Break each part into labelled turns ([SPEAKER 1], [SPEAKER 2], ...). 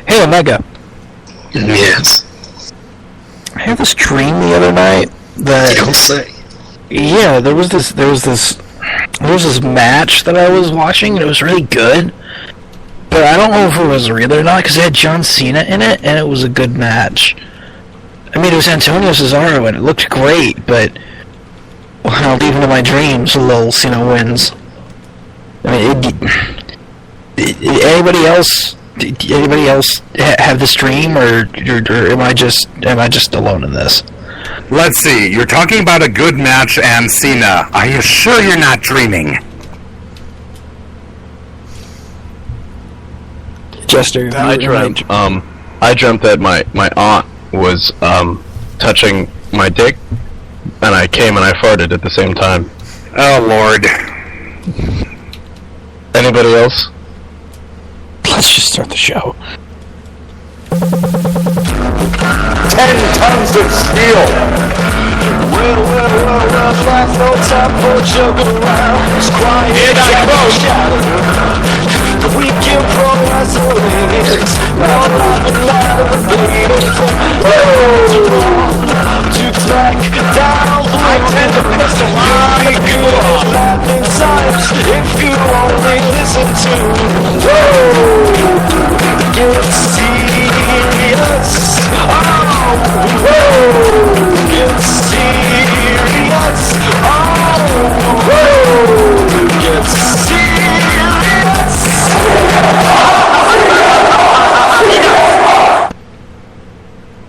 [SPEAKER 1] Hey, Omega.
[SPEAKER 2] Yes.
[SPEAKER 1] I had this dream the other night that...
[SPEAKER 2] You don't say.
[SPEAKER 1] Yeah, there was this match that I was watching, and it was really good. But I don't know if it was real or not, because it had John Cena in it, and it was a good match. I mean, it was Antonio Cesaro, and it looked great, but... Well, even in my dreams, lol, Cena wins. I mean, anybody else have this dream, or am I just alone in this?
[SPEAKER 3] Let's see, you're talking about a good match and Cena. Are you sure you're not dreaming?
[SPEAKER 1] Jester,
[SPEAKER 4] I dreamt that my aunt was touching my dick, and I came and I farted at the same time.
[SPEAKER 3] Oh, Lord.
[SPEAKER 4] Anybody else?
[SPEAKER 1] Let's just start the show.
[SPEAKER 5] 10 tons of steel. Well, life no time for joking around. It's quiet, we can progress ways. Now life and life of the beautiful. To track down the I tend to miss a lot of good laughing times if you only listen to get serious. Oh, get serious. Oh, get serious.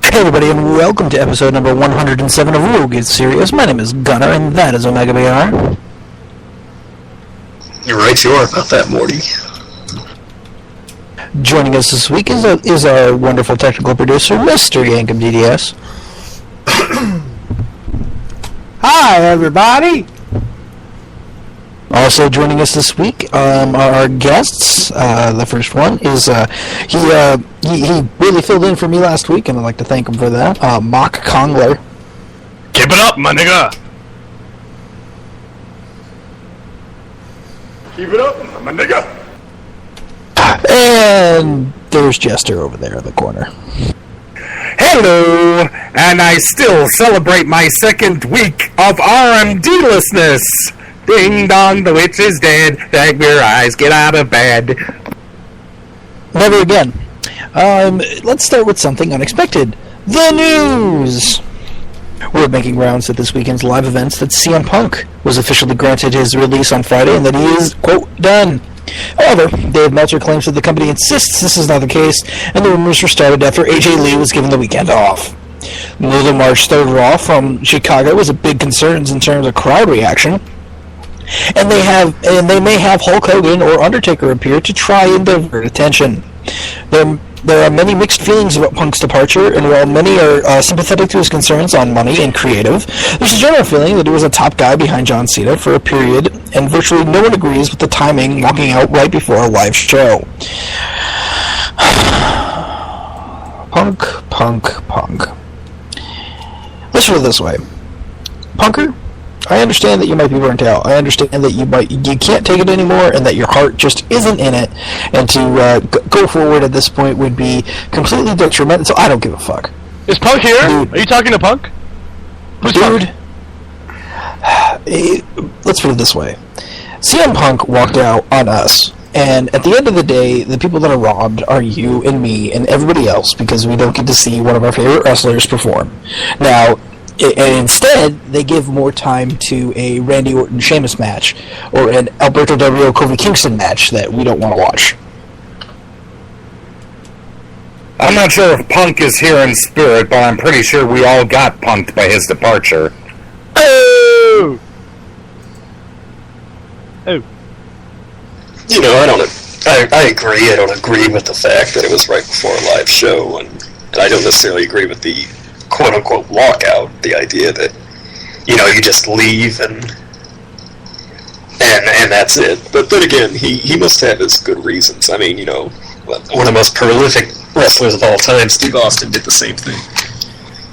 [SPEAKER 1] Hey everybody, and welcome to episode number 107 of Wooo Get Serious. My name is Gunnar, and that is Omega BR.
[SPEAKER 2] You're right, you are about that, Morty.
[SPEAKER 1] Joining us this week is our wonderful technical producer, Mr. Yankum DDS.
[SPEAKER 6] Hi, everybody.
[SPEAKER 1] Also joining us this week are our guests. The first one is he really filled in for me last week, and I'd like to thank him for that. Mock Kongler.
[SPEAKER 4] Keep it up, my nigga!
[SPEAKER 3] Keep it up, my nigga!
[SPEAKER 1] And there's Jester over there in the corner.
[SPEAKER 3] Hello! And I still celebrate my second week of RMD-lessness! Ding dong, the witch is dead. Bag your eyes, get out of bed.
[SPEAKER 1] Never again. Let's start with something unexpected. The news! We're making rounds at this weekend's live events that CM Punk was officially granted his release on Friday and that he is, quote, done. However, Dave Meltzer claims that the company insists this is not the case, and the rumors were started after AJ Lee was given the weekend off. The March 3rd Raw from Chicago was a big concern in terms of crowd reaction. And they may have Hulk Hogan or Undertaker appear to try and divert attention. There are many mixed feelings about Punk's departure, and while many are sympathetic to his concerns on money and creative, there's a general feeling that he was a top guy behind John Cena for a period, and virtually no one agrees with the timing walking out right before a live show. Punk. Let's put it this way. Punker, I understand that you might be burnt out. I understand that you can't take it anymore, and that your heart just isn't in it. And to go forward at this point would be completely detrimental. So I don't give a fuck.
[SPEAKER 4] Is Punk here?
[SPEAKER 1] Dude.
[SPEAKER 4] Are you talking to Punk? Who's
[SPEAKER 1] Dude, let's put it this way. CM Punk walked out on us. And at the end of the day, the people that are robbed are you and me and everybody else because we don't get to see one of our favorite wrestlers perform. Now, and instead, they give more time to a Randy Orton-Sheamus match or an Alberto Del Rio Kofi Kingston match that we don't want to watch.
[SPEAKER 3] I'm not sure if Punk is here in spirit, but I'm pretty sure we all got punked by his departure.
[SPEAKER 4] Oh!
[SPEAKER 2] You know, I agree. I don't agree with the fact that it was right before a live show, and I don't necessarily agree with the quote-unquote walkout, the idea that, you know, you just leave and that's it. But then again, he must have his good reasons. I mean, you know, one of the most prolific wrestlers of all time, Steve Austin, did the same thing.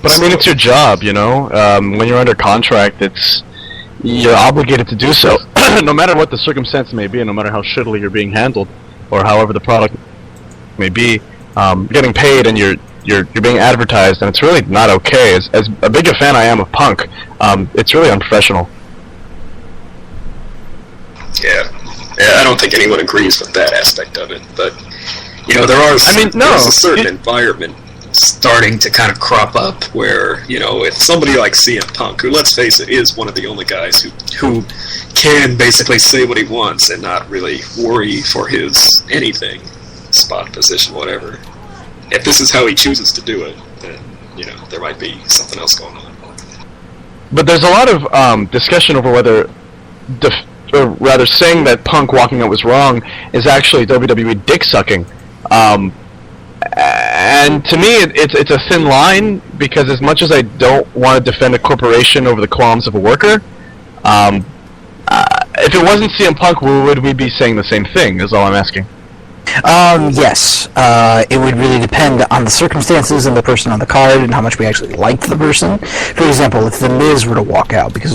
[SPEAKER 4] But I mean, it's your job, you know? When you're under contract, you're obligated to do so, no matter what the circumstance may be, and no matter how shittily you're being handled, or however the product may be. getting paid and you're being advertised, and it's really not okay. As a big a fan I am of Punk, it's really unprofessional.
[SPEAKER 2] Yeah, I don't think anyone agrees with that aspect of it, but there's a certain environment starting to kind of crop up where, if somebody like CM Punk, who, let's face it, is one of the only guys who can basically say what he wants and not really worry for his anything, spot, position, whatever. If this is how he chooses to do it, then, there might be something else going on.
[SPEAKER 4] But there's a lot of discussion over whether, or rather saying that Punk walking out was wrong is actually WWE dick-sucking. And to me, it's a thin line, because as much as I don't want to defend a corporation over the qualms of a worker, if it wasn't CM Punk, would we be saying the same thing, is all I'm asking.
[SPEAKER 1] Yes. It would really depend on the circumstances and the person on the card and how much we actually liked the person. For example, if The Miz were to walk out because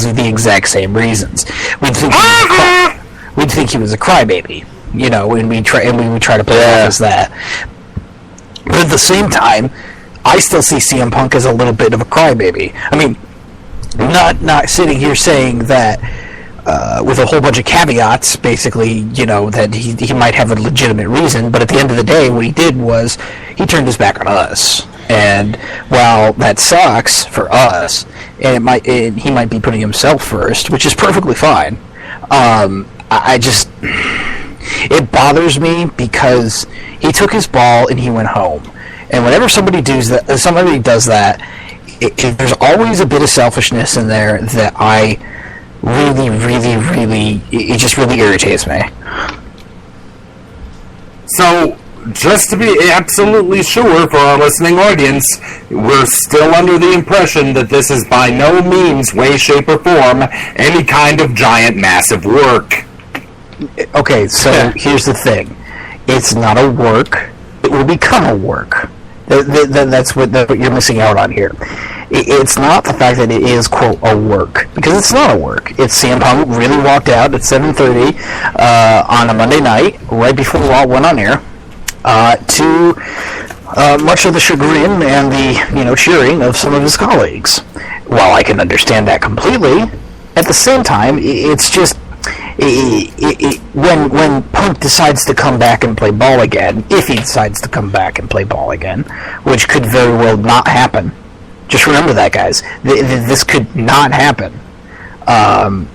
[SPEAKER 1] of the exact same reasons, we'd think he was a crybaby, and we would try to play off as that. But at the same time, I still see CM Punk as a little bit of a crybaby. I mean, not sitting here saying that with a whole bunch of caveats, basically, that he might have a legitimate reason, but at the end of the day, what he did was he turned his back on us. And while that sucks for us, and he might be putting himself first, which is perfectly fine, it bothers me because he took his ball and he went home. And whenever somebody does that, there's always a bit of selfishness in there that I really, it just really irritates me.
[SPEAKER 3] So, just to be absolutely sure for our listening audience, we're still under the impression that this is by no means, way, shape, or form any kind of giant, massive work.
[SPEAKER 1] Okay, so here's the thing. It's not a work. It will become a work. That's what you're missing out on here. It's not the fact that it is, quote, a work, because it's not a work. It's CM Punk really walked out at 7:30 on a Monday night, right before Raw went on air, to much of the chagrin and the cheering of some of his colleagues. While I can understand that completely, at the same time, it's just when Punk decides to come back and play ball again, if he decides to come back and play ball again, which could very well not happen. Just remember that, guys. This could not happen.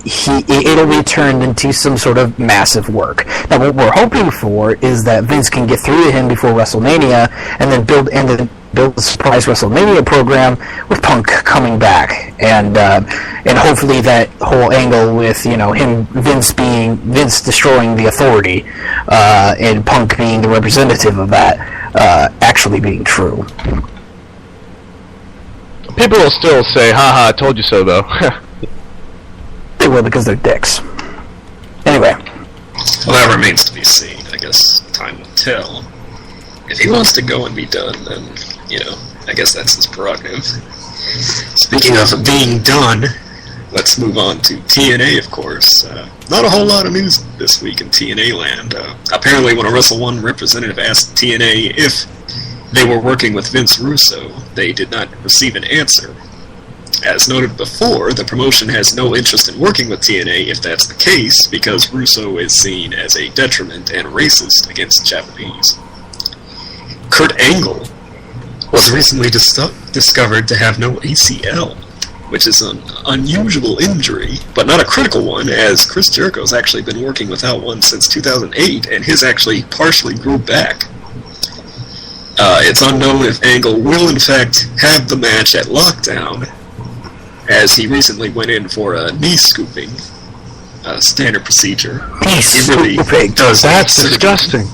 [SPEAKER 1] It'll be turned into some sort of massive work. Now, what we're hoping for is that Vince can get through to him before WrestleMania, and then build a surprise WrestleMania program with Punk coming back, and hopefully that whole angle with Vince destroying the Authority, and Punk being the representative of that, actually being true.
[SPEAKER 4] People will still say, haha, I told you so, though.
[SPEAKER 1] They will, because they're dicks. Anyway.
[SPEAKER 2] Well, that remains to be seen. I guess time will tell. If he wants to go and be done, then, I guess that's his prerogative. Speaking of being done, let's move on to TNA, of course. Not a whole lot of news this week in TNA land. Apparently, when a Wrestle 1 representative asked TNA if they were working with Vince Russo, they did not receive an answer. As noted before, the promotion has no interest in working with TNA if that's the case, because Russo is seen as a detriment and racist against Japanese. Kurt Angle was recently discovered to have no ACL, which is an unusual injury, but not a critical one, as Chris Jericho's actually been working without one since 2008, and his actually partially grew back. It's unknown if Angle will in fact have the match at Lockdown, as he recently went in for a knee scooping, standard procedure.
[SPEAKER 1] Knee scooping?
[SPEAKER 4] That's disgusting.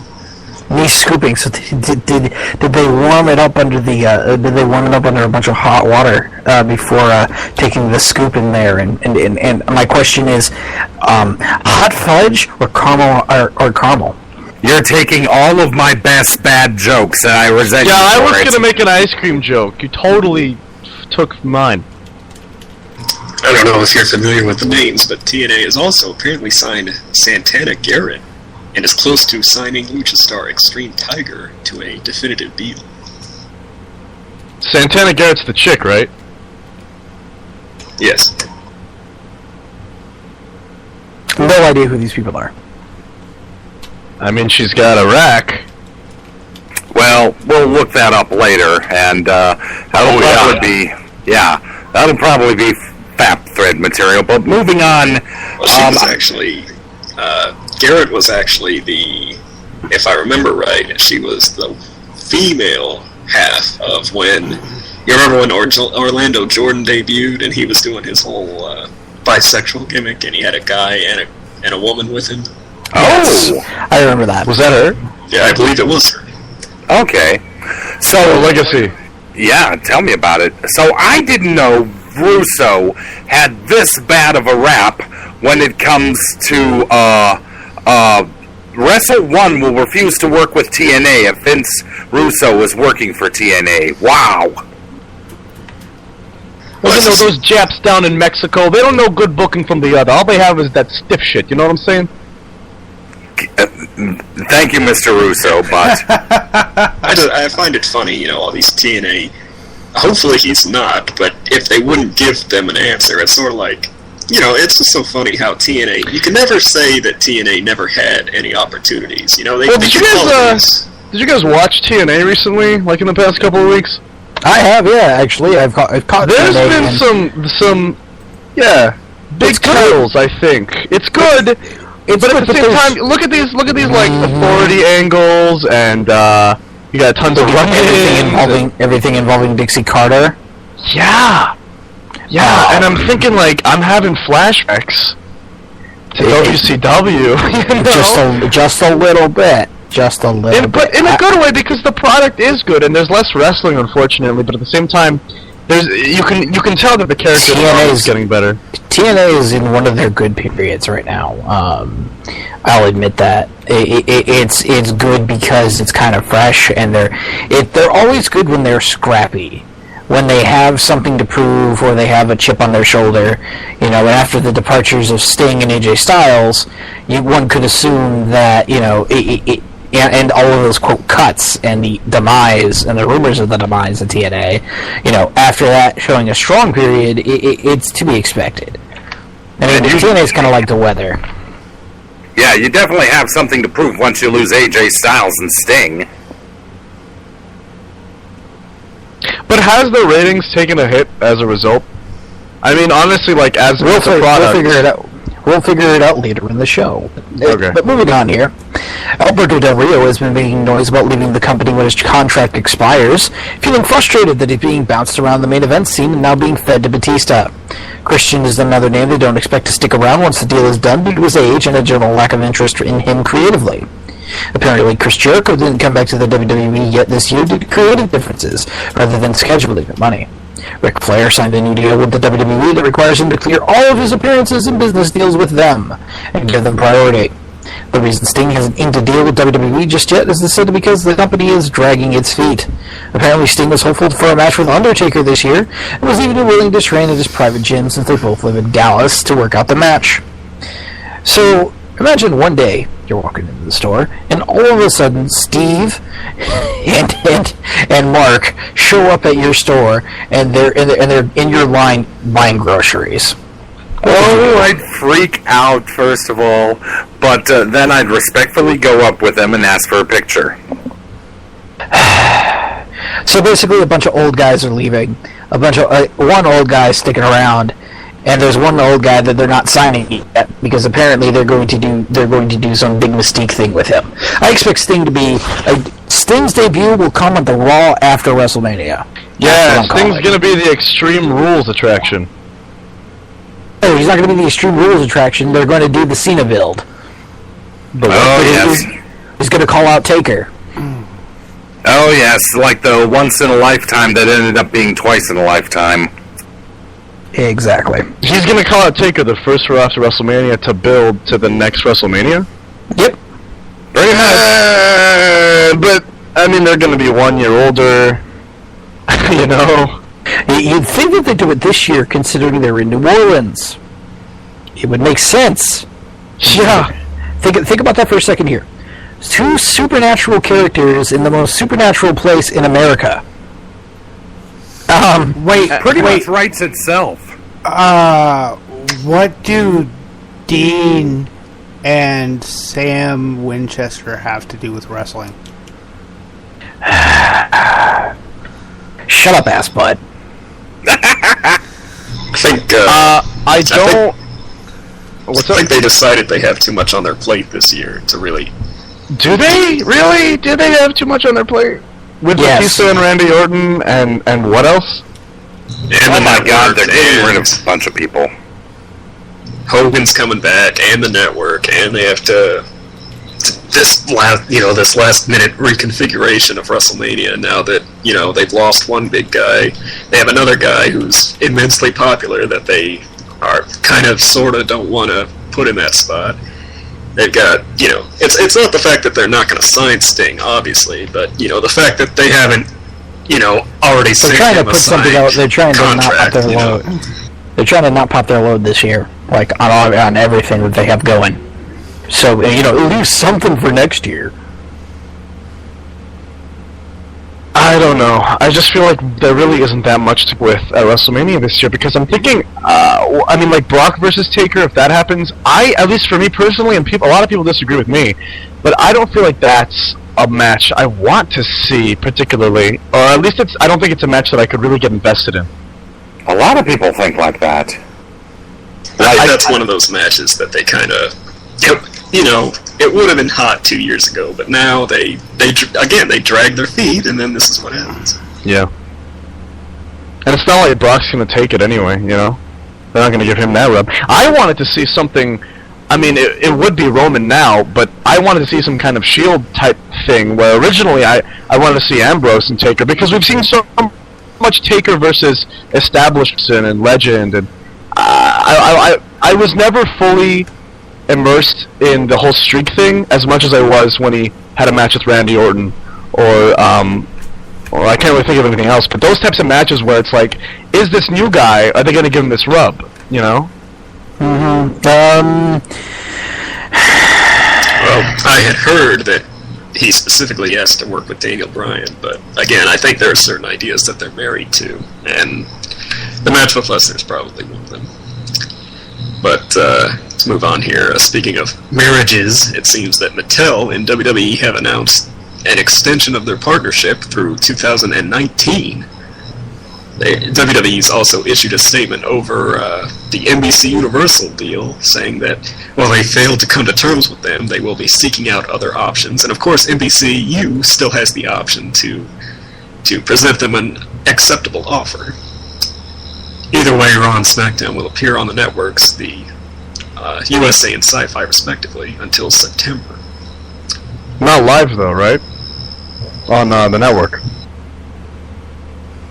[SPEAKER 1] Knee scooping. So did they warm it up under a bunch of hot water before taking the scoop in there? And my question is, hot fudge or caramel?
[SPEAKER 3] You're taking all of my best bad jokes, and I resent you for it.
[SPEAKER 4] Yeah, I was gonna make an ice cream joke. You totally took mine.
[SPEAKER 2] I don't know if you're familiar with the names, but TNA has also apparently signed Santana Garrett and is close to signing Luchastar Extreme Tiger to a definitive deal.
[SPEAKER 4] Santana Garrett's the chick, right?
[SPEAKER 2] Yes.
[SPEAKER 1] No idea who these people are.
[SPEAKER 4] I mean, she's got a rack.
[SPEAKER 3] Well, we'll look that up later, and that'll probably be FAP thread material. But moving on,
[SPEAKER 2] Well, she was actually Garrett was actually if I remember right, she was the female half of when you remember when Orlando Jordan debuted, and he was doing his whole bisexual gimmick, and he had a guy and a woman with him.
[SPEAKER 3] Oh,
[SPEAKER 1] I remember that.
[SPEAKER 4] Was that her?
[SPEAKER 2] Yeah, I believe it was her.
[SPEAKER 3] okay. So
[SPEAKER 4] Legacy.
[SPEAKER 3] Yeah, tell me about it. So I didn't know Russo had this bad of a rap when it comes to Wrestle One will refuse to work with TNA if Vince Russo is working for TNA. Wow.
[SPEAKER 4] Well, you know, those Japs down in Mexico, they don't know good booking from the other. All they have is that stiff shit, you know what I'm saying?
[SPEAKER 3] Thank you, Mr. Russo, but
[SPEAKER 2] I find it funny, you know, all these TNA. Hopefully he's not, but if they wouldn't give them an answer, it's sort of like, you know, it's just so funny how TNA. You can never say that TNA never had any opportunities. You know, they.
[SPEAKER 4] Well, did you guys watch TNA recently, like in the past couple of weeks?
[SPEAKER 1] I have, yeah, actually. I've caught
[SPEAKER 4] There's
[SPEAKER 1] TNA
[SPEAKER 4] been some, big titles. I think it's good. But at the same time, look at these like authority angles, and you got tons of
[SPEAKER 1] everything involving Dixie Carter.
[SPEAKER 4] Yeah, and I'm thinking like I'm having flashbacks to WCW. You know?
[SPEAKER 1] Just a little bit.
[SPEAKER 4] But in a good way, because the product is good, and there's less wrestling, unfortunately. But at the same time, you can tell that the character is getting better.
[SPEAKER 1] TNA is in one of their good periods right now. I'll admit that it's good because it's kind of fresh, and they're always good when they're scrappy, when they have something to prove or they have a chip on their shoulder. You know, after the departures of Sting and AJ Styles, one could assume that, you know, and all of those quote cuts and the demise and the rumors of the demise of TNA, you know, after that showing a strong period, it's to be expected. I mean, TNA is kind of like the weather.
[SPEAKER 3] yeah, you definitely have something to prove once you lose AJ Styles and Sting.
[SPEAKER 4] But has the ratings taken a hit as a result? I mean, honestly, like as a product,
[SPEAKER 1] We'll figure it out later in the show.
[SPEAKER 4] Okay.
[SPEAKER 1] But moving on here, Alberto Del Rio has been making noise about leaving the company when his contract expires, feeling frustrated that he's being bounced around the main event scene and now being fed to Batista. Christian is another name they don't expect to stick around once the deal is done due to his age and a general lack of interest in him creatively. Apparently, Chris Jericho didn't come back to the WWE yet this year due to creative differences, rather than scheduling and money. Ric Flair signed a new deal with the WWE that requires him to clear all of his appearances and business deals with them, and give them priority. The reason Sting hasn't inked a deal with WWE just yet is said because the company is dragging its feet. Apparently Sting was hopeful for a match with Undertaker this year, and was even willing to train at his private gym since they both live in Dallas to work out the match. So, imagine one day you're walking into the store, and all of a sudden Steve and Mark show up at your store, and they're in your line buying groceries.
[SPEAKER 3] Oh, I'd freak out, first of all, but then I'd respectfully go up with them and ask for a picture.
[SPEAKER 1] So basically a bunch of old guys are leaving, one old guy sticking around, and there's one old guy that they're not signing yet because apparently they're going to do some big Mystique thing with him. I expect Sting to be Sting's debut will come at the Raw after WrestleMania.
[SPEAKER 4] yeah, Sting's gonna be the Extreme Rules attraction.
[SPEAKER 1] Oh, he's not going to be the Extreme Rules attraction. They're going to do the Cena build.
[SPEAKER 3] Yes.
[SPEAKER 1] He's going to call out Taker.
[SPEAKER 3] Oh, yes, like the once in a lifetime that ended up being twice in a lifetime.
[SPEAKER 1] Exactly.
[SPEAKER 4] He's gonna call out Taker the first Raw after WrestleMania to build to the next WrestleMania.
[SPEAKER 1] Yep.
[SPEAKER 4] Very nice. But I mean, they're gonna be 1 year older. You know.
[SPEAKER 1] You'd think that they'd do it this year, considering they're in New Orleans. It would make sense.
[SPEAKER 4] Yeah.
[SPEAKER 1] think about that for a second here. Two supernatural characters in the most supernatural place in America.
[SPEAKER 3] Pretty much writes itself.
[SPEAKER 6] What do Dean and Sam Winchester have to do with wrestling?
[SPEAKER 1] Shut up, ass butt.
[SPEAKER 2] I think.
[SPEAKER 4] I don't.
[SPEAKER 2] What's up? I think they decided they have too much on their plate this year to really.
[SPEAKER 4] Do they really? Do they have too much on their plate? With Batista and Randy Orton and what else?
[SPEAKER 3] Oh my God, they're getting rid of a bunch of people.
[SPEAKER 2] Hogan's coming back, and the network, and they have to this last minute reconfiguration of WrestleMania. Now that they've lost one big guy, they have another guy who's immensely popular that they are kind of sort of don't want to put in that spot. They've got it's not the fact that they're not going to sign Sting, obviously, but the fact that they haven't already
[SPEAKER 1] they're trying to put something out. They're trying to not pop their load. They're trying to not pop their load this year, like on everything that they have going. So leave something for next year.
[SPEAKER 4] I don't know. I just feel like there really isn't that much to with at WrestleMania this year because I'm thinking, like Brock versus Taker. If that happens, at least for me personally, and a lot of people disagree with me, but I don't feel like that's a match I want to see particularly, or at least I don't think it's a match that I could really get invested in.
[SPEAKER 3] A lot of people think like that.
[SPEAKER 2] That's one of those matches that they kind of, it would have been hot 2 years ago, but now they drag their feet, and then this is what happens.
[SPEAKER 4] Yeah. And it's not like Brock's going to take it anyway, They're not going to give him that rub. I wanted to see something, it would be Roman now, but I wanted to see some kind of Shield type thing, where originally I wanted to see Ambrose and Taker, because we've seen so much Taker versus established and legend, and I was never fully immersed in the whole streak thing as much as I was when he had a match with Randy Orton, or I can't really think of anything else, but those types of matches where it's like, is this new guy, are they going to give him this rub, Well,
[SPEAKER 2] I had heard that he specifically asked to work with Daniel Bryan, but again, I think there are certain ideas that they're married to, and the match with Lesnar is probably one of them. But let's move on here. Speaking of marriages, it seems that Mattel and WWE have announced an extension of their partnership through 2019. WWE's also issued a statement over the NBC Universal deal, saying that while they failed to come to terms with them, they will be seeking out other options. And of course, NBCU still has the option to present them an acceptable offer. Either way, Raw and SmackDown will appear on the networks, the USA and Sci-Fi respectively, until September.
[SPEAKER 4] Not live though, right? On the network.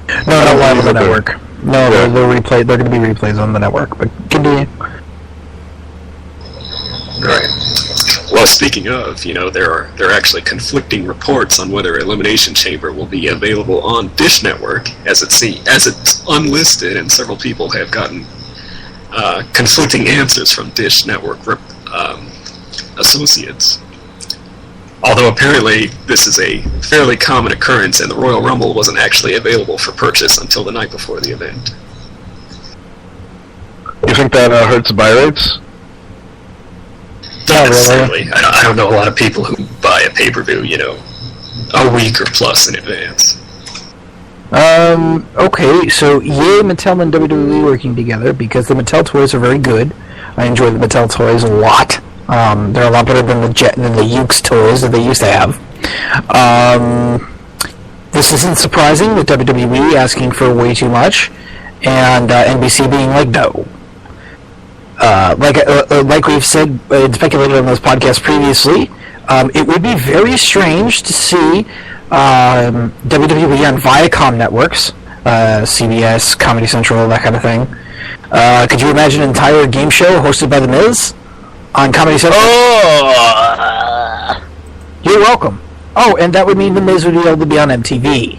[SPEAKER 1] No, not live on the network. No, yeah. They'll replay. They're going to be replays on the network. But continue.
[SPEAKER 2] Right. Well, speaking of, there are actually conflicting reports on whether Elimination Chamber will be available on Dish Network, as it's unlisted, and several people have gotten conflicting answers from Dish Network associates. Although apparently this is a fairly common occurrence, and the Royal Rumble wasn't actually available for purchase until the night before the event.
[SPEAKER 4] You think that hurts buy rates?
[SPEAKER 2] Not necessarily. I don't know a lot of people who buy a pay-per-view, a week or plus in advance.
[SPEAKER 1] Okay, so yay Mattel and WWE working together, because the Mattel toys are very good. I enjoy the Mattel toys a lot. They're a lot better than the Ukes toys that they used to have. This isn't surprising with WWE asking for way too much, and NBC being like, no. Like we've said and speculated on this podcast previously, it would be very strange to see WWE on Viacom networks, CBS, Comedy Central, that kind of thing. Could you imagine an entire game show hosted by The Miz on Comedy Central? Oh! You're welcome. Oh, and that would mean The Miz would be able to be on MTV.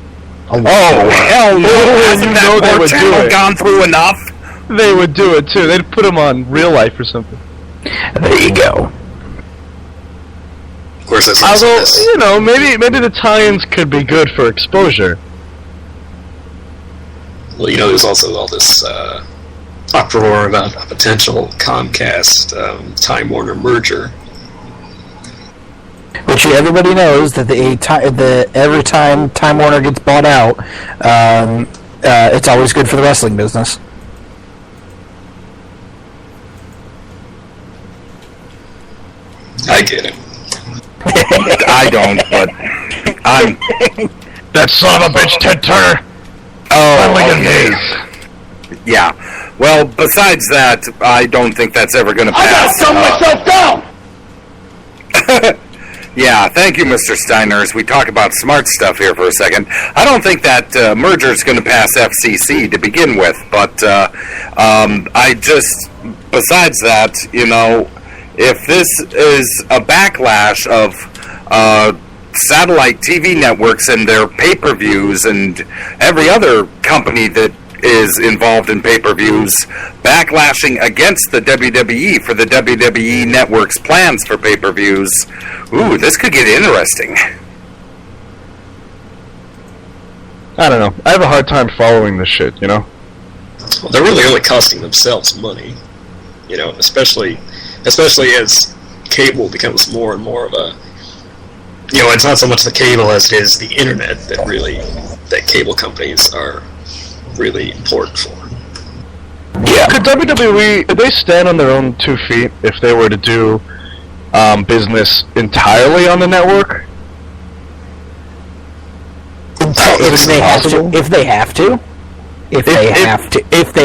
[SPEAKER 3] Oh, hell no! Hasn't that poor channel gone through enough?
[SPEAKER 4] They would do it too. They'd put him on Real Life or something.
[SPEAKER 1] There you go.
[SPEAKER 2] Of course, that's also
[SPEAKER 4] Although,
[SPEAKER 2] this.
[SPEAKER 4] you know, maybe the tie-ins could be good for exposure.
[SPEAKER 2] Well, you know, there's also all this uproar about a potential Comcast Time Warner merger.
[SPEAKER 1] Which everybody knows that every time Time Warner gets bought out, it's always good for the wrestling business.
[SPEAKER 2] I get it.
[SPEAKER 3] I don't, but I'm...
[SPEAKER 4] That son of a bitch, Ted Turner!
[SPEAKER 3] Oh, okay. Yeah. Well, besides that, I don't think that's ever going to pass.
[SPEAKER 5] I gotta calm myself down!
[SPEAKER 3] Yeah, thank you, Mr. Steiner. As we talk about smart stuff here for a second, I don't think that merger is going to pass FCC to begin with, but I just, besides that, you know, if this is a backlash of satellite TV networks and their pay-per-views and every other company that is involved in pay-per-views backlashing against the WWE for the WWE Network's plans for pay-per-views, ooh, this could get interesting.
[SPEAKER 4] I don't know. I have a hard time following this shit, you know?
[SPEAKER 2] Well, they're really only costing themselves money, you know, especially as cable becomes more and more of a, you know, it's not so much the cable as it is the internet that cable companies are really important for.
[SPEAKER 1] Yeah.
[SPEAKER 4] Could they stand on their own 2 feet if they were to do business entirely on the network?
[SPEAKER 1] If they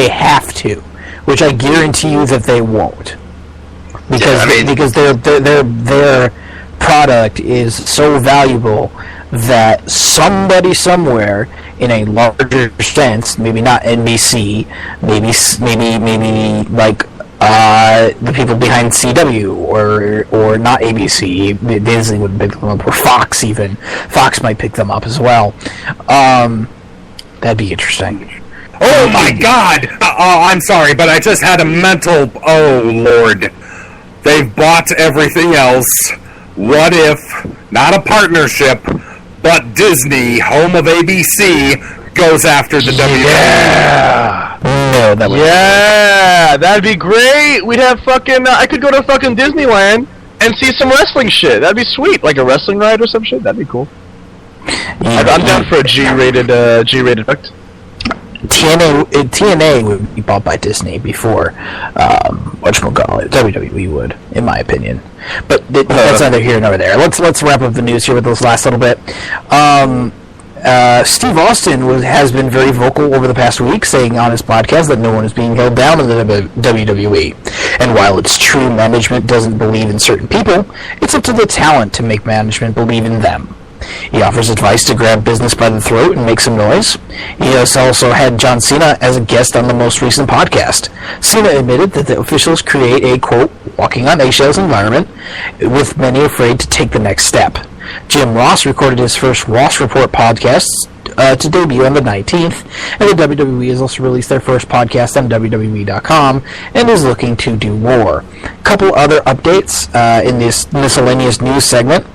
[SPEAKER 1] have to, which I guarantee you that they won't, because their product is so valuable that somebody somewhere, in a larger sense, maybe not NBC, maybe like the people behind CW or not ABC, Disney would pick them up, or Fox even. Fox might pick them up as well. That'd be interesting.
[SPEAKER 3] Oh my God! I'm sorry, but I just had a mental... Oh, Lord. They've bought everything else. What if, not a partnership, but Disney, home of ABC, goes after the WWE?
[SPEAKER 4] Yeah!
[SPEAKER 1] No, that would
[SPEAKER 4] Yeah! That'd be great! We'd have fucking... I could go to fucking Disneyland and see some wrestling shit. That'd be sweet. Like a wrestling ride or some shit. That'd be cool. I'm down for a G-rated product.
[SPEAKER 1] TNA would be bought by Disney before whatchamacallit, WWE would, in my opinion. But that's neither here nor there. Let's wrap up the news here with this last little bit. Steve Austin has been very vocal over the past week, saying on his podcast that no one is being held down in the WWE. And while it's true management doesn't believe in certain people, it's up to the talent to make management believe in them. He offers advice to grab business by the throat and make some noise. He has also had John Cena as a guest on the most recent podcast. Cena admitted that the officials create a, quote, walking on eggshells environment, with many afraid to take the next step. Jim Ross recorded his first Ross Report podcast to debut on the 19th, and the WWE has also released their first podcast on WWE.com and is looking to do more. A couple other updates in this miscellaneous news segment.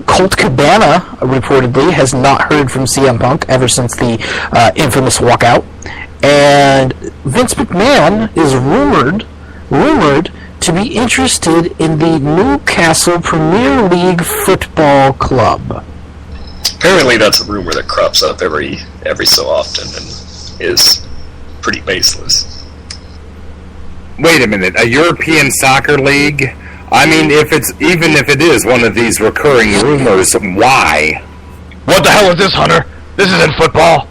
[SPEAKER 1] Colt Cabana reportedly has not heard from CM Punk ever since the infamous walkout, and Vince McMahon is rumored to be interested in the Newcastle Premier League Football Club.
[SPEAKER 2] Apparently that's a rumor that crops up every so often and is pretty baseless.
[SPEAKER 3] Wait a minute, a European soccer league? I mean, if it is one of these recurring rumors, why?
[SPEAKER 4] What the hell is this, Hunter? This isn't football.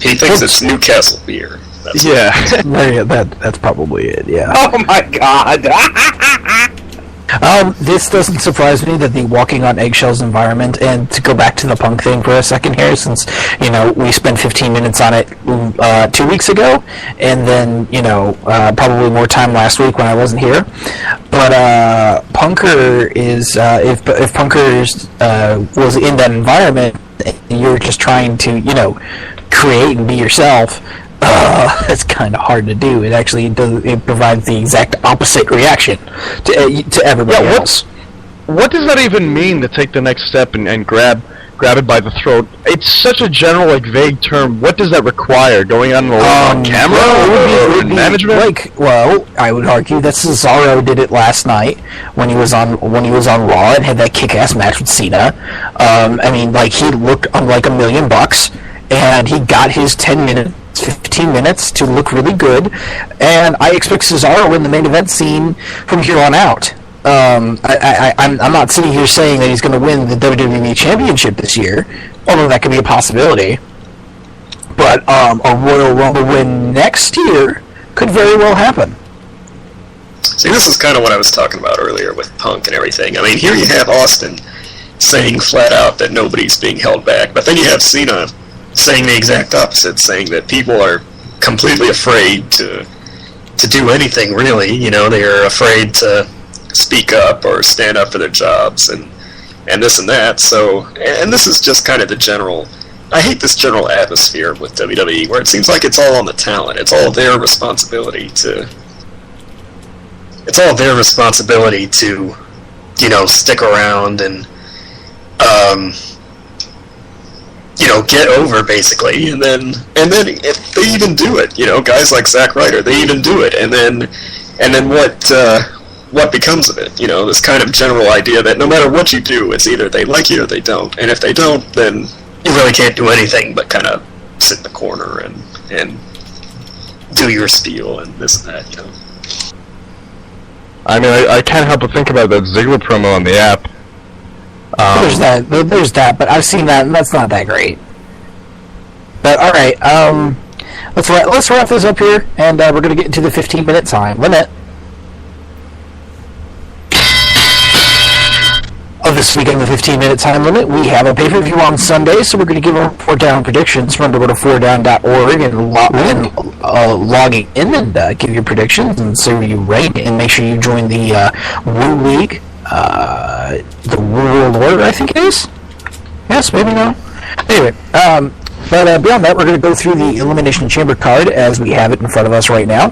[SPEAKER 2] He thinks it's Newcastle beer. That's
[SPEAKER 1] That's probably it, yeah.
[SPEAKER 3] Oh my God!
[SPEAKER 1] This doesn't surprise me that the walking on eggshells environment, and to go back to the Punk thing for a second here, since, you know, we spent 15 minutes on it 2 weeks ago, and then, you know, probably more time last week when I wasn't here. But Punker is, if Punker was in that environment, and you're just trying to, you know, create and be yourself, it's kind of hard to do. It actually does. It provides the exact opposite reaction to everybody else.
[SPEAKER 4] what does that even mean to take the next step and grab it by the throat? It's such a general, like, vague term. What does that require? Going on camera?
[SPEAKER 1] Well, it would be
[SPEAKER 4] management?
[SPEAKER 1] like, well, I would argue that Cesaro did it last night when he was on Raw and had that kick-ass match with Cena. I mean, like, he looked like $1 million, and he got his 10 minutes, 15 minutes to look really good, and I expect Cesaro in the main event scene from here on out. I'm not sitting here saying that he's going to win the WWE Championship this year, although that could be a possibility. But a Royal Rumble win next year could very well happen.
[SPEAKER 2] See, this is kind of what I was talking about earlier with Punk and everything. I mean, here you have Austin saying flat out that nobody's being held back, but then you have Cena saying the exact opposite, saying that people are completely afraid to do anything, really. You know, they're afraid to speak up or stand up for their jobs and this and that. So, and this is just kind of the general, I hate this general atmosphere with WWE where it seems like it's all on the talent. It's all their responsibility to you know, stick around and you know, get over, basically. And then if they even do it, you know, guys like Zack Ryder, they even do it, and then what becomes of it? You know, this kind of general idea that no matter what you do, it's either they like you or they don't. And if they don't, then you really can't do anything but kind of sit in the corner and do your spiel and this and that, you know.
[SPEAKER 4] I mean, I can't help but think about that Ziggler promo on the app.
[SPEAKER 1] There's that, but I've seen that, and that's not that great. But all right, let's wrap this up here, and we're going to get into the 15-minute time limit of this weekend. The 15-minute time limit. We have a pay-per-view on Sunday, so we're going to give our 4down predictions. Remember, go to 4down.org and logging in and give your predictions and see where you rank, and make sure you join the Woo League. The World Order, I think it is. Yes, maybe no. Anyway, but beyond that, we're going to go through the Elimination Chamber card as we have it in front of us right now.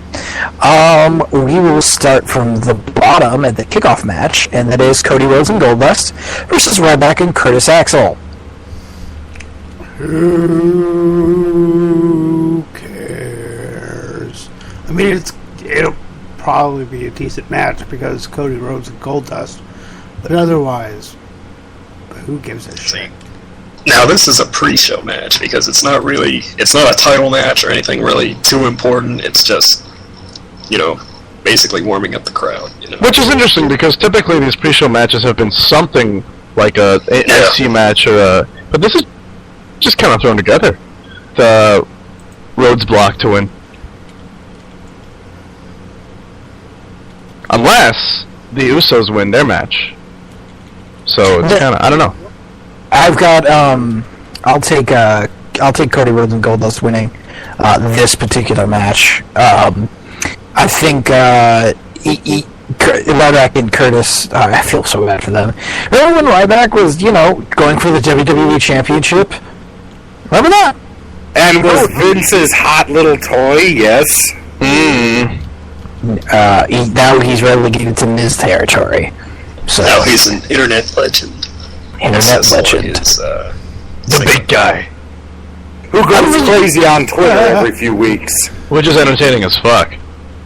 [SPEAKER 1] We will start from the bottom at the kickoff match, and that is Cody Rhodes and Goldust versus Ryback and Curtis Axel.
[SPEAKER 6] Who cares? I mean, it'll probably be a decent match because Cody Rhodes and Goldust, but otherwise, who gives a shit?
[SPEAKER 2] Now, this is a pre-show match because it's not a title match or anything really too important. It's just, you know, basically warming up the crowd. You know?
[SPEAKER 4] Which is interesting because typically these pre-show matches have been something like a NXT match but this is just kind of thrown together. The Rhodes block to win. Unless the Usos win their match. So it's kind of, I don't know.
[SPEAKER 1] I've got I'll take Cody Rhodes and Goldust winning this particular match. I think Ryback and Curtis, I feel so bad for them. Remember when Ryback was, you know, going for the WWE Championship? Remember that?
[SPEAKER 3] And was Vince's hot little toy, yes.
[SPEAKER 1] Now he's relegated to Miz territory. So
[SPEAKER 2] now he's an internet legend.
[SPEAKER 1] Internet legend.
[SPEAKER 3] The big guy. Who goes crazy on Twitter every few weeks.
[SPEAKER 4] Which is entertaining as fuck.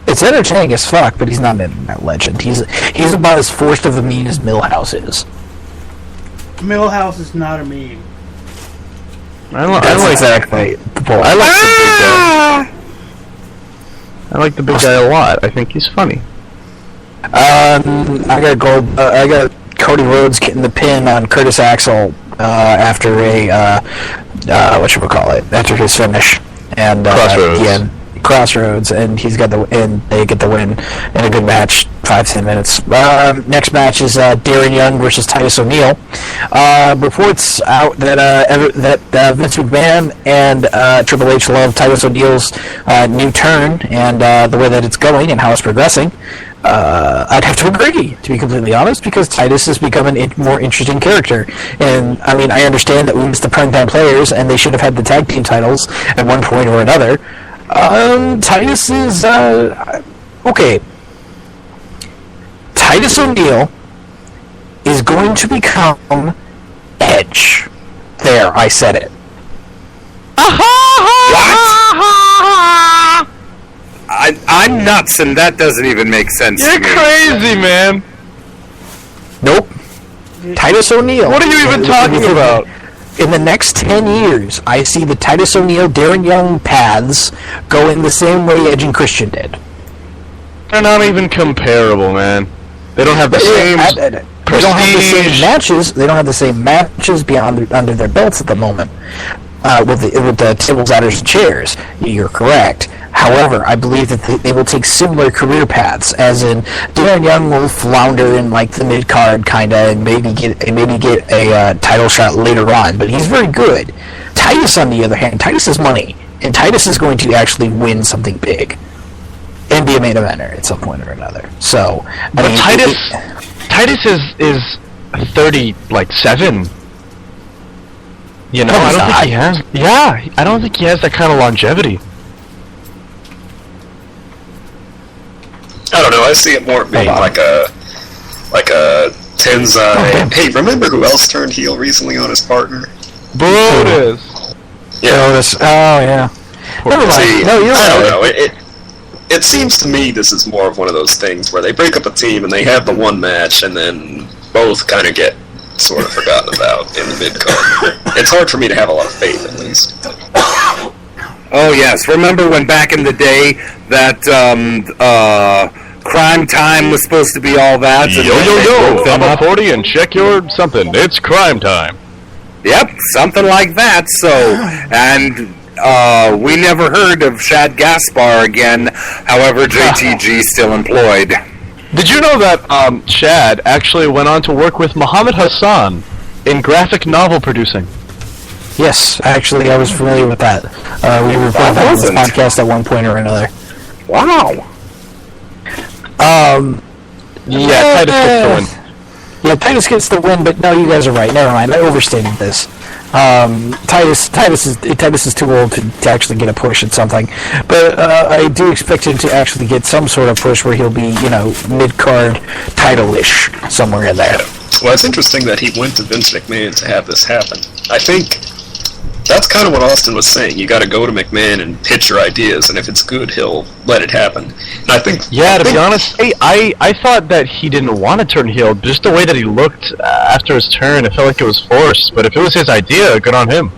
[SPEAKER 1] It's entertaining as fuck, but he's not an internet legend. He's about as forced of a meme as Millhouse is.
[SPEAKER 6] Millhouse is not a meme.
[SPEAKER 4] I like
[SPEAKER 1] exactly the point.
[SPEAKER 4] I like the big guy. I like the big guy a lot. I think he's funny.
[SPEAKER 1] I got Cody Rhodes getting the pin on Curtis Axel after after his finish, and Crossroads, and they get the win in a good match, 5-10 minutes. Next match is Darren Young versus Titus O'Neil. Reports out that Vince McMahon and Triple H love Titus O'Neil's new turn and the way that it's going and how it's progressing. I'd have to agree, to be completely honest, because Titus has become a more interesting character. And, I mean, I understand that we missed the Primetime Players, and they should have had the tag team titles at one point or another. Titus is, okay. Titus O'Neil is is going to become Edge. There, I said it.
[SPEAKER 3] I'm nuts, and that doesn't even make sense
[SPEAKER 4] You're
[SPEAKER 3] to me.
[SPEAKER 4] crazy, man.
[SPEAKER 1] Nope. Titus O'Neil.
[SPEAKER 4] What are you even talking about?
[SPEAKER 1] In the next 10 years, I see the Titus O'Neil, Darren Young paths going the same way Edge and Christian did.
[SPEAKER 4] They're not even comparable, man. They don't have the same
[SPEAKER 1] They don't have the same matches. They don't have the same matches beyond under their belts at the moment. With the tables, ladders, and chairs. You're correct. However, I believe that they will take similar career paths, as in Darren Young will flounder in like the mid card kinda, and maybe get a title shot later on. But he's very good. Titus, on the other hand, Titus has money, and Titus is going to actually win something big and be a main eventer at some point or another. So,
[SPEAKER 4] But Titus is 37. You know,
[SPEAKER 1] No,
[SPEAKER 4] I
[SPEAKER 1] he's
[SPEAKER 4] don't
[SPEAKER 1] not.
[SPEAKER 4] think he has. Yeah, I don't think he has that kind of longevity.
[SPEAKER 2] I don't know. I see it more being like a Tenzai. Hey, remember who else turned heel recently on his partner?
[SPEAKER 4] Brodus.
[SPEAKER 2] Yeah.
[SPEAKER 1] Oh yeah. Never mind.
[SPEAKER 2] See,
[SPEAKER 1] No, you're
[SPEAKER 2] I don't
[SPEAKER 1] right.
[SPEAKER 2] know. It seems to me this is more of one of those things where they break up a team and they have the one match and then both kind of get sort of forgotten about in the mid-card. It's hard for me to have a lot of faith, at least.
[SPEAKER 3] Oh, yes. Remember when back in the day that Crime Time was supposed to be all that?
[SPEAKER 4] Yo, I'm a 40 and check your something. It's crime time.
[SPEAKER 3] Yep, something like that. So, and we never heard of Shad Gaspar again. However, JTG still employed.
[SPEAKER 4] Did you know that Chad actually went on to work with Muhammad Hassan in graphic novel producing?
[SPEAKER 1] Yes, actually, I was familiar with that. We reported that on this podcast at one point or another.
[SPEAKER 3] Wow.
[SPEAKER 4] Yeah, Titus gets the win.
[SPEAKER 1] Yeah, Titus gets the win, but no, you guys are right. Never mind, I overstated this. Titus is too old to actually get a push at something, but I do expect him to actually get some sort of push where he'll be, mid-card title-ish somewhere in there.
[SPEAKER 2] Well, it's interesting that he went to Vince McMahon to have this happen. I think that's kind of what Austin was saying. You got to go to McMahon and pitch your ideas, and if it's good, he'll let it happen. And I think,
[SPEAKER 4] to be honest, I thought that he didn't want to turn heel. Just the way that he looked after his turn, it felt like it was forced. But if it was his idea, good on him.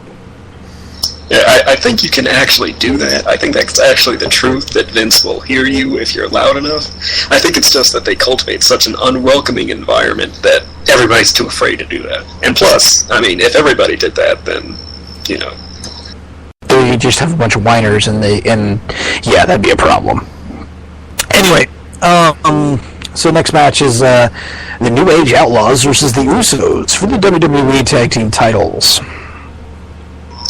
[SPEAKER 2] Yeah, I think you can actually do that. I think that's actually the truth, that Vince will hear you if you're loud enough. I think it's just that they cultivate such an unwelcoming environment that everybody's too afraid to do that. And plus, I mean, if everybody did that, then,
[SPEAKER 1] You just have a bunch of whiners, and yeah, that'd be a problem. Anyway, so next match is the New Age Outlaws versus the Usos for the WWE Tag Team titles.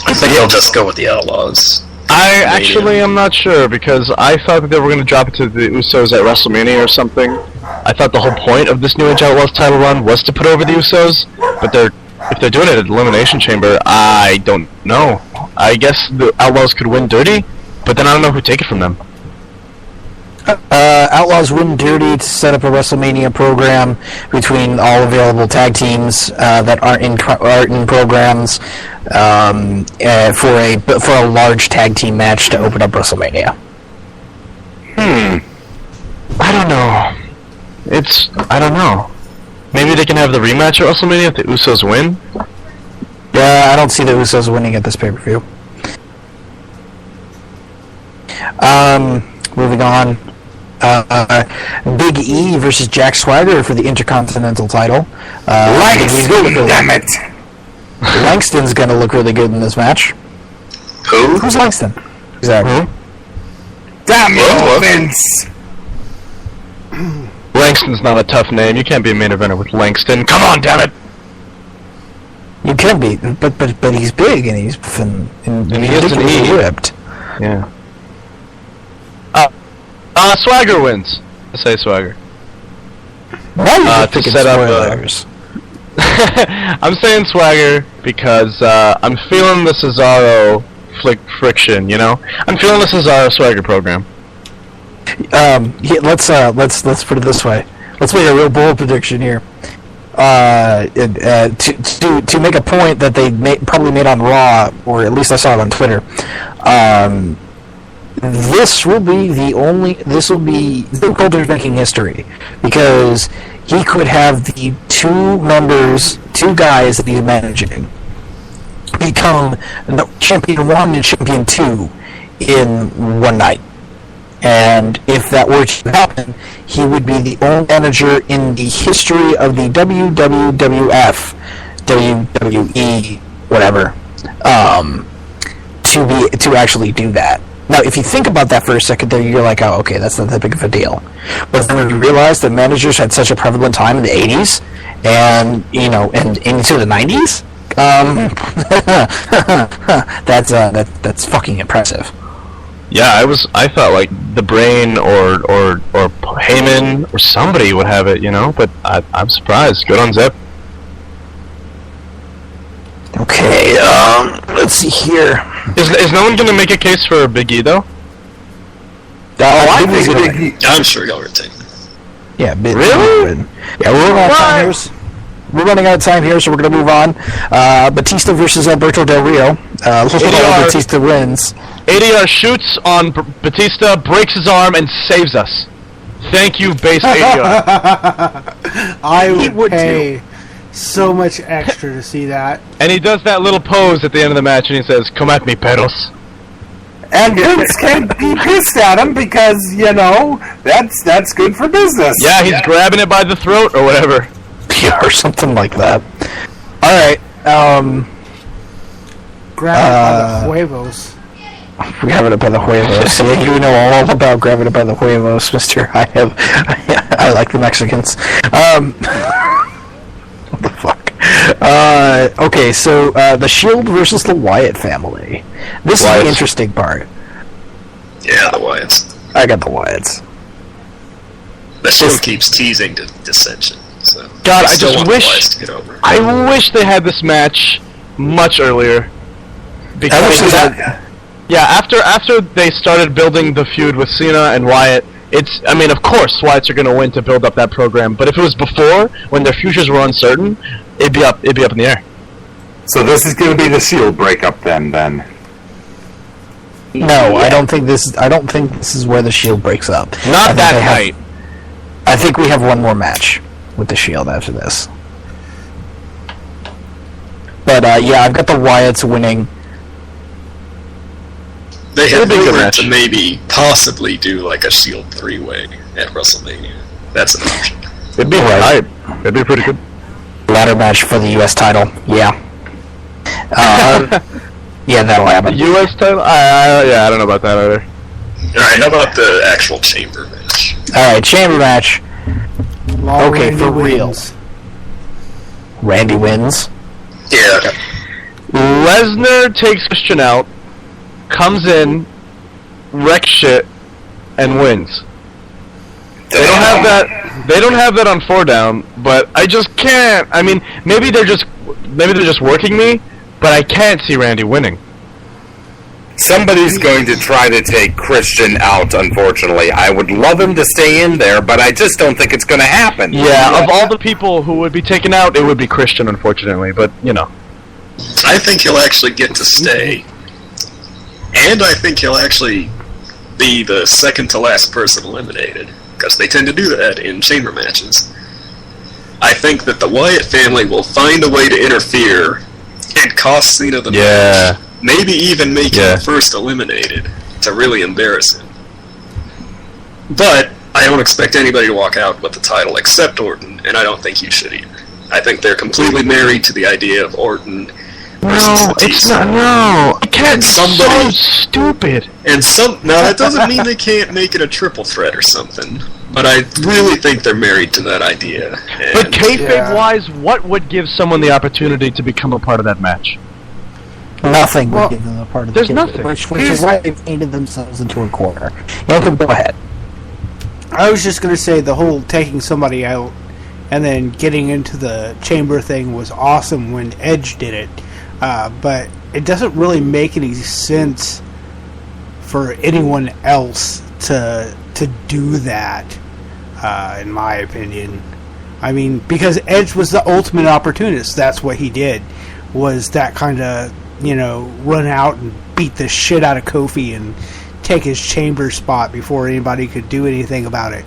[SPEAKER 2] I think he'll just go with the Outlaws.
[SPEAKER 4] I actually am not sure, because I thought that they were going to drop it to the Usos at WrestleMania or something. I thought the whole point of this New Age Outlaws title run was to put over the Usos, but if they're doing it at Elimination Chamber, I don't know. I guess the Outlaws could win dirty, but then I don't know who would take it from them.
[SPEAKER 1] Outlaws win dirty to set up a WrestleMania program between all available tag teams that aren't in programs for a large tag team match to open up WrestleMania.
[SPEAKER 4] I don't know. I don't know. Maybe they can have the rematch at WrestleMania if the Usos win?
[SPEAKER 1] Yeah, I don't see the Usos winning at this pay-per-view. Moving on. Big E versus Jack Swagger for the Intercontinental title.
[SPEAKER 3] Damn it!
[SPEAKER 1] Langston's gonna look really good in this match.
[SPEAKER 2] Who?
[SPEAKER 1] Who's Langston? Exactly.
[SPEAKER 3] Damn it, Vince!
[SPEAKER 4] Langston's not a tough name. You can't be a main eventer with Langston. Come on, damn it!
[SPEAKER 1] You can be, but he's big and he's and
[SPEAKER 4] he is an
[SPEAKER 1] ridiculously
[SPEAKER 4] E.
[SPEAKER 1] ripped.
[SPEAKER 4] Yeah. Swagger wins. I say Swagger.
[SPEAKER 1] Why are you
[SPEAKER 4] to
[SPEAKER 1] picking
[SPEAKER 4] set up,
[SPEAKER 1] spoilers?
[SPEAKER 4] I'm saying Swagger because I'm feeling the Cesaro friction. I'm feeling the Cesaro Swagger program.
[SPEAKER 1] Let's put it this way. Let's make a real bold prediction here. to make a point that they probably made on Raw, or at least I saw it on Twitter. This will be Stone Cold making history, because he could have the two guys that he's managing become Champion 1 and Champion 2 in one night. And if that were to happen, he would be the only manager in the history of the WWF, WWE, whatever, to actually do that. Now, if you think about that for a second there, you're like, oh, okay, that's not that big of a deal. But then when you realize that managers had such a prevalent time in the 80s, and, and into the 90s, that's fucking impressive.
[SPEAKER 4] Yeah, I thought like the Brain or Heyman or somebody would have it, but I'm surprised. Good on Zip.
[SPEAKER 1] Okay, let's see here.
[SPEAKER 4] Is no one going to make a case for Big E though?
[SPEAKER 3] I think Big E.
[SPEAKER 2] I'm sure he'll retain.
[SPEAKER 1] Yeah,
[SPEAKER 4] really?
[SPEAKER 1] Yeah, we're running out of time here. We're running out of time here, so we're going to move on. Batista versus Alberto Del Rio. Batista wins.
[SPEAKER 4] ADR shoots on Batista, breaks his arm, and saves us. Thank you, base ADR.
[SPEAKER 6] I would pay so much extra to see that.
[SPEAKER 4] And he does that little pose at the end of the match, and he says, "Come at me, perros."
[SPEAKER 3] And Vince can't be pissed at him because, that's good for business.
[SPEAKER 4] Yeah, he's grabbing it by the throat or whatever.
[SPEAKER 1] Yeah, or something like that. Alright,
[SPEAKER 6] Grab it by the huevos.
[SPEAKER 1] Grabbing it by the huevos. So you know all about grabbing it by the huevos, mister. I like the Mexicans. What the fuck? Okay, so the Shield versus the Wyatt family. This is the interesting part.
[SPEAKER 2] Yeah, the Wyatts.
[SPEAKER 1] I got the Wyatts.
[SPEAKER 2] The Shield keeps teasing dissension. So
[SPEAKER 4] God, I
[SPEAKER 2] still
[SPEAKER 4] just
[SPEAKER 2] want
[SPEAKER 4] wish.
[SPEAKER 2] the Wyatts to get over.
[SPEAKER 4] I wish they had this match much earlier. Because after they started building the feud with Cena and Wyatt, of course Wyatts are going to win to build up that program. But if it was before, when their futures were uncertain, it'd be up in the air.
[SPEAKER 3] So this is going to be the Shield breakup then.
[SPEAKER 1] No, I don't think this is where the Shield breaks up.
[SPEAKER 4] Not that night.
[SPEAKER 1] I think we have one more match with the Shield after this. But I've got the Wyatts winning.
[SPEAKER 2] They have rumored to maybe possibly do like a Shield 3-way at WrestleMania. That's an option.
[SPEAKER 4] It'd be hype. It'd be pretty good.
[SPEAKER 1] Ladder match for the U.S. title. Yeah. Yeah, that'll happen.
[SPEAKER 4] The U.S. title? I don't know about that either.
[SPEAKER 2] Alright, how about the actual chamber match?
[SPEAKER 1] Alright, chamber match. Okay,
[SPEAKER 6] Randy
[SPEAKER 1] for
[SPEAKER 6] wins.
[SPEAKER 1] real. Randy wins.
[SPEAKER 2] Yeah.
[SPEAKER 4] Lesnar takes Christian out, comes in, wrecks shit, and wins. They don't have that on 4 Down, but I just can't. I mean, maybe they're just working me, but I can't see Randy winning.
[SPEAKER 3] Somebody's going to try to take Christian out, unfortunately. I would love him to stay in there, but I just don't think it's going to happen.
[SPEAKER 4] Yeah, of all the people who would be taken out, it would be Christian, unfortunately, but,
[SPEAKER 2] I think he'll actually get to stay. And I think he'll actually be the second to last person eliminated, because they tend to do that in chamber matches. I think that the Wyatt family will find a way to interfere and cost Cena the match. Maybe even make him first eliminated to really embarrass him. But I don't expect anybody to walk out with the title except Orton, and I don't think you should either. I think they're completely married to the idea of Orton versus Batista.
[SPEAKER 4] It's not. No, I can't. So stupid.
[SPEAKER 2] Now that doesn't mean they can't make it a triple threat or something. But I really think they're married to that idea.
[SPEAKER 4] But kayfabe-wise, what would give someone the opportunity to become a part of that match?
[SPEAKER 1] Nothing would give them a part of the
[SPEAKER 4] there's nothing.
[SPEAKER 1] Which is why they've painted themselves into a corner. Yankum, go ahead.
[SPEAKER 6] I was just going to say the whole taking somebody out and then getting into the chamber thing was awesome when Edge did it. But it doesn't really make any sense for anyone else to do that, in my opinion. I mean, because Edge was the ultimate opportunist. That's what he did, was that kind of, run out and beat the shit out of Kofi and take his chamber spot before anybody could do anything about it.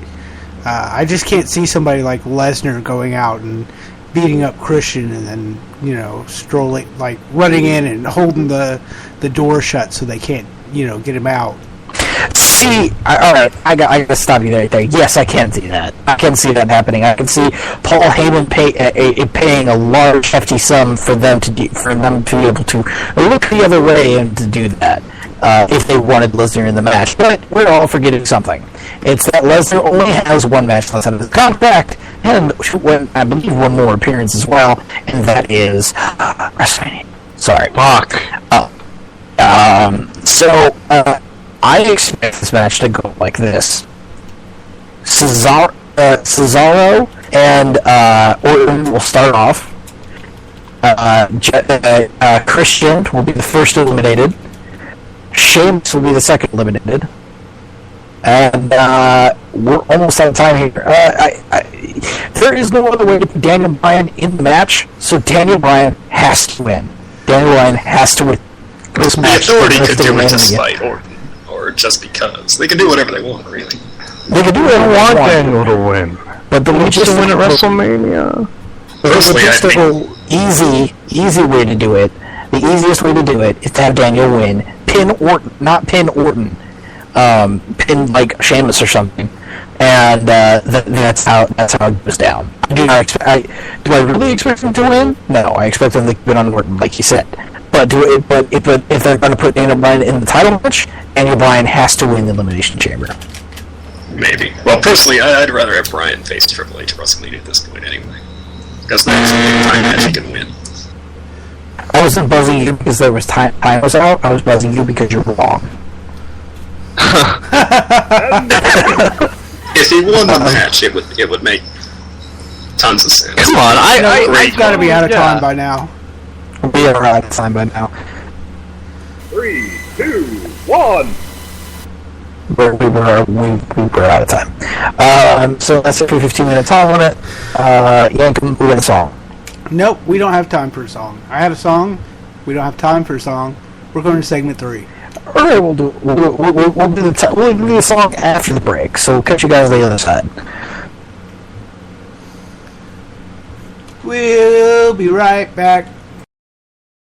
[SPEAKER 6] I just can't see somebody like Lesnar going out and beating up Christian and then, strolling, like running in and holding the door shut so they can't, get him out.
[SPEAKER 1] See, alright, I got to stop you right there. Yes, I can see that. I can see that happening. I can see Paul Heyman paying a large, hefty sum for them to be able to look the other way and to do that. If they wanted Lesnar in the match. But we're all forgetting something. It's that Lesnar only has one match left out of his contract, and I believe one more appearance as well, and that is WrestleMania. Sorry.
[SPEAKER 4] Fuck.
[SPEAKER 1] I expect this match to go like this. Cesaro and Orton will start off. Christian will be the first eliminated. Sheamus will be the second eliminated. And we're almost out of time here. There is no other way to put Daniel Bryan in the match, so Daniel Bryan has to win. Daniel Bryan has to win this match.
[SPEAKER 2] The Authority could do it to spite Orton, or just because. They can do whatever they want, really.
[SPEAKER 1] They can do whatever they want.
[SPEAKER 4] Daniel to win.
[SPEAKER 1] But the
[SPEAKER 4] logistical win at WrestleMania.
[SPEAKER 1] The easy way to do it, the easiest way to do it is to have Daniel win. Pin Orton, not pin Orton. Pin like Sheamus or something, and that's how it goes down. Do I really expect them to win? No, I expect them to win on Orton, like you said. But if they're going to put Daniel Bryan in the title match, Daniel Bryan has to win the Elimination Chamber.
[SPEAKER 2] Maybe. Well, personally, I'd rather have Bryan face Triple H at WrestleMania at this point, anyway. Because that's the only time match he can win.
[SPEAKER 1] I wasn't buzzing you because there was time was out. I was buzzing you because you're wrong.
[SPEAKER 2] If he won the match, it would make tons of sense.
[SPEAKER 4] Come on,
[SPEAKER 6] I've got to be out of time by now.
[SPEAKER 1] We are out of time by now.
[SPEAKER 3] 3, 2, 1.
[SPEAKER 1] We were out of time. So that's it for 15-minute time limit. Yank, we got a song.
[SPEAKER 6] Nope, we don't have time for a song. I had a song. We don't have time for a song. We're going to segment 3.
[SPEAKER 1] All right, we'll do the song after the break. So we'll catch you guys on the other side.
[SPEAKER 6] We'll be right back.